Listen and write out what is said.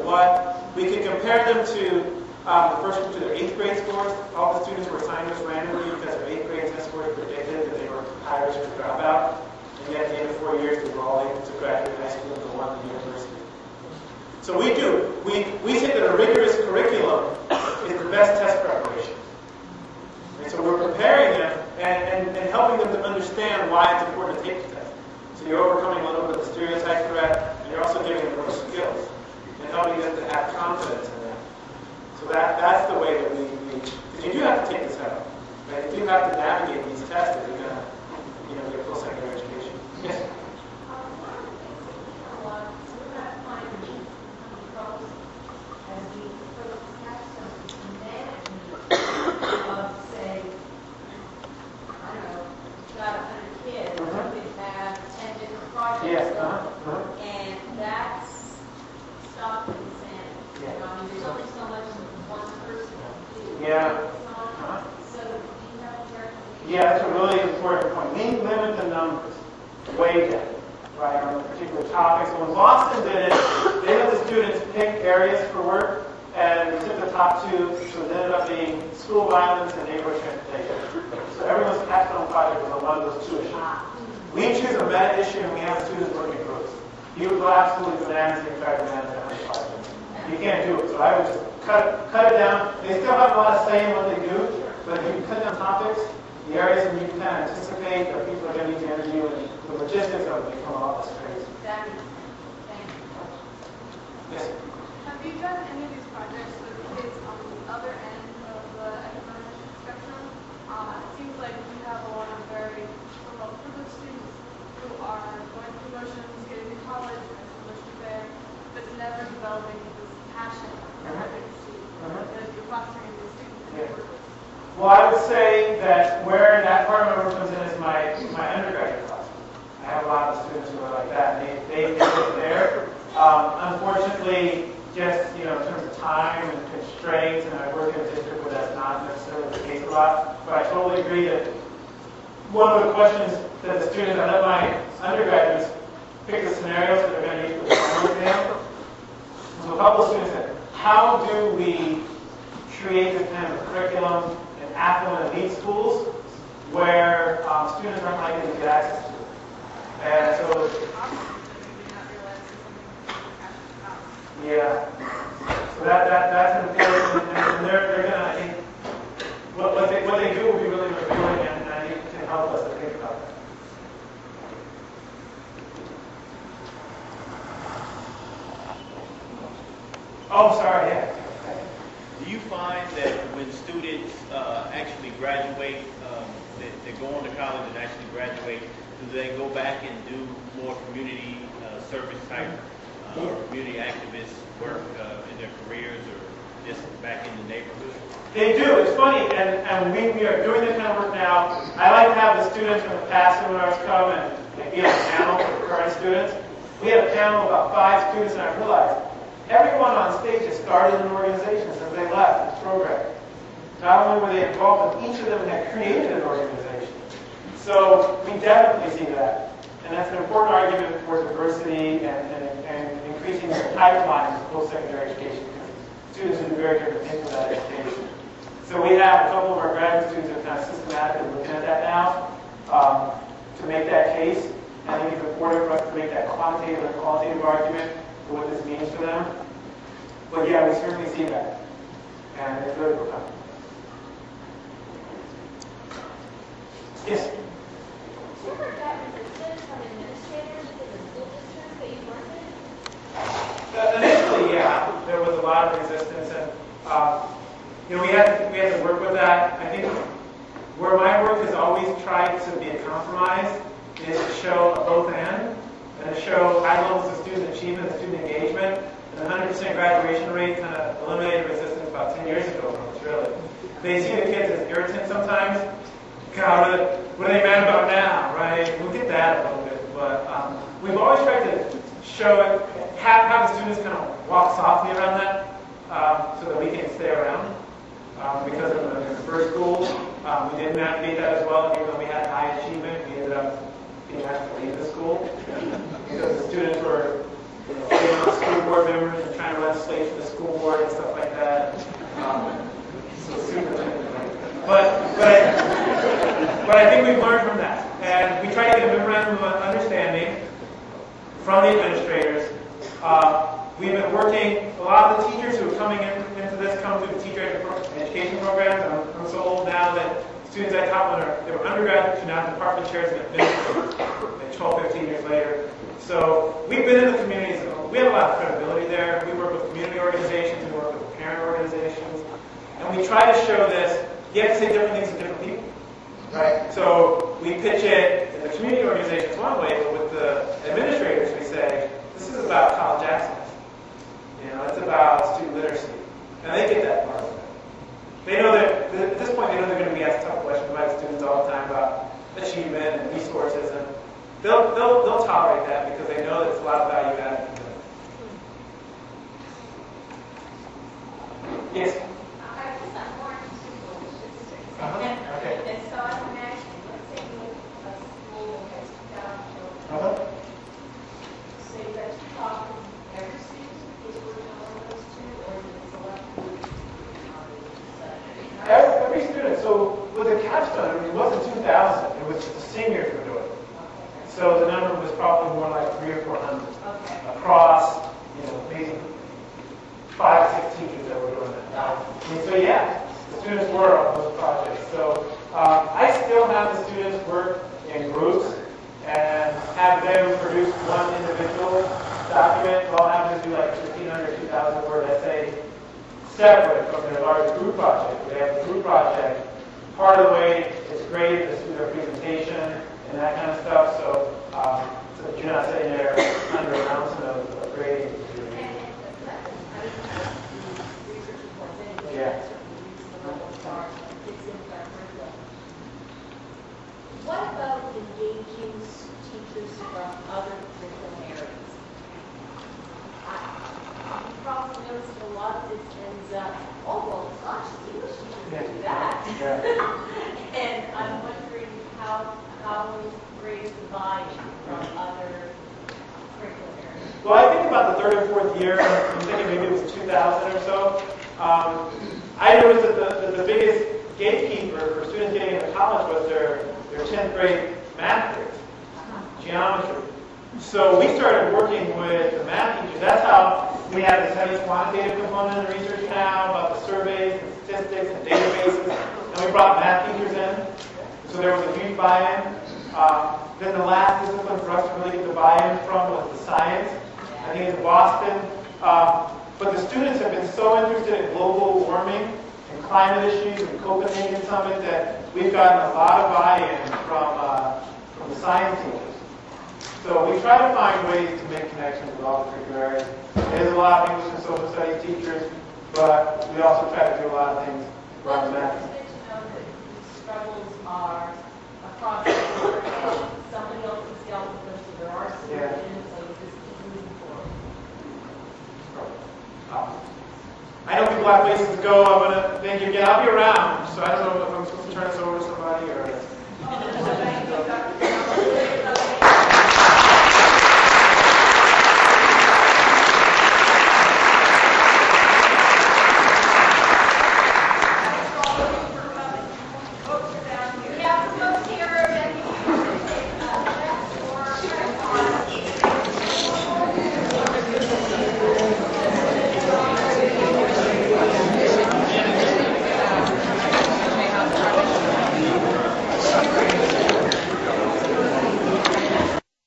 What we can compare them to the first group to their 8th grade scores. All the students were assigned this randomly because their 8th grade test scores predicted that they were high risk for dropout. And yet at the end of 4 years, they were all able to graduate high school and go on to university. So we do. We think that a rigorous curriculum is the best test preparation. And so we're preparing them and helping them to understand why it's important to take the test. So you're overcoming a little bit of the stereotype threat, and you're also giving them more skills and helping them to have confidence in that. So that's the way that we because you do have to take this out. Right? You do have to navigate these tests if you're going to get full secondary education. Yes? Yes, and that's stopping insanity. Yeah. There's only so much one person can do. Yeah. So do you have a recommendation? Yeah, that's a really important point. We limit the numbers way down, right, on particular topics. So when Boston did it, they let the students pick areas for work, and we took the top 2, so it ended up being school violence and neighborhood transportation. So everyone's capstone project was on one of those 2 issues. We choose a meta issue and we have students working groups. You would go absolutely bananas if you try to manage that many projects. You can't do it. So I would just cut it down. They still have a lot of say in what they do, but if you cut down topics, the areas that you can kind of anticipate that people are going to need to interview, and the logistics of it become a lot less crazy. Thank you. Yes? Have you done any of these projects with kids on the other end of the economic spectrum? It seems like you have a lot of very privileged students who are going through motions, getting to college, and motions there, but never developing this passion for advocacy that you're fostering in these students that you work with. Well, I would say that where that part of my work comes in is my undergraduate class. I have a lot of students who are like that, and they get there. Unfortunately, just in terms of time and constraints, and I work in a district where that's not necessarily the case a lot, but I totally agree that one of the questions that the students, I let my undergraduates pick the scenarios that they're going to use for the final exam. So a couple of students said, how do we create this kind of curriculum in affluent elite schools where students aren't likely to get access to it? And so, yeah. So that's important, and they're going to, I think, what they do will be really revealing, and I think can help us to think about that. Oh, sorry, yeah. Do you find that when students actually graduate, they go on to college and actually graduate, do they go back and do more community service type or community activist work in their careers or just back in the neighborhood? They do. It's funny, and we are doing this kind of work now. I like to have the students from the past seminars come and be on a panel for current students. We had a panel of about 5 students, and I realized everyone on stage has started an organization since they left the program. Not only were they involved, but each of them had created an organization. So we definitely see that. And that's an important argument for diversity and increasing the pipeline of post-secondary education, because students would be very different things with that education. So we have a couple of our graduate students who are kind of systematically looking at that now to make that case. And I think it's important for us to make that quantitative and qualitative argument for what this means for them. But yeah, we certainly see that. And it's very profound. Yes? Do you ever get resistance from administrators in the school districts that you work in? Initially, yeah, there was a lot of resistance, and we had to work with that. I think where my work has always tried to be a compromise is to show a both and to show high levels of student achievement and student engagement. And the 100% graduation rate kind of eliminated resistance about 10 years ago, really. They see the kids as irritant sometimes. God, what are they mad about now, right? We'll get that a little bit, but we've always tried to show it, have the students kind of walk softly around that so that we can stay around. Because in the first school, we didn't navigate that as well. Even though we had high achievement, we ended up being asked to leave the school because the students were being on school board members and trying to legislate for the school board and stuff like that. So superintendent. But I think we've learned from that. And we try to get a memorandum of understanding from the administrators. We've been working, a lot of the teachers who are coming into this come through the teacher education programs. I'm so old now that students I taught when they were undergraduates are now department chairs and administrators, like 12, 15 years later. So we've been in the communities. We have a lot of credibility there. We work with community organizations. We work with parent organizations. And we try to show this. You have to say different things to different people. Right? So we pitch it in the community organizations one way, but with the administrators we say, this is about college access. It's about student literacy. And they get that part of it. They know that, at this point, they know they're going to be asked tough questions by the students all the time about achievement and resources, and they'll tolerate that because they know that it's a lot of value added to them. Yes? I guess I'm more interested in school statistics. Okay. And so I imagine, let's say you a school has 2,000 children. So you have to talk to every student is working on those two, or is it select group? Every student. So with the capstone, it wasn't 2,000. It was the seniors who were doing it. So the number was probably more like 300 or 400 across, maybe 5 or 6 teachers that were doing that. So yeah, the students were on those projects. So I still have the students work in groups and have them produce one individual document. I'll have them do like 1,500, 2,000 word essay separate from their large group project. They have the group project. Part of the way it's graded is through their presentation and that kind of stuff. So that you're not sitting there under a mountain of grading. Yeah. What about engaging teachers from other curriculum areas? You probably noticed a lot of it ends up, oh, well, gosh, English teachers can do that. Yeah. And I'm wondering how we raise the buy-in from other curriculum areas. Well, I think about the 3rd and 4th year, I'm thinking maybe it was 2000 or so. I noticed that the biggest gatekeeper for students getting into college was their 10th grade math grades, geometry. So we started working with the math teachers. That's how we have this heavy quantitative component in research now about the surveys and statistics and databases. And we brought math teachers in. So there was a huge buy-in. Then the last discipline for us to really get the buy-in from was the science. I think it's Boston. But the students have been so interested in global warming and climate issues and Copenhagen Summit that we've gotten a lot of buy-in from the science teachers. So we try to find ways to make connections with all the curricular areas. There's a lot of English and social studies teachers, but we also try to do a lot of things around the math. Well, it's good to know that these struggles are across the board. Somebody else has dealt with them, so there are solutions, so you just keep moving forward. I know people have places to go. I want to thank you again. I'll be around, so I don't know if I'm supposed to turn this over to somebody or...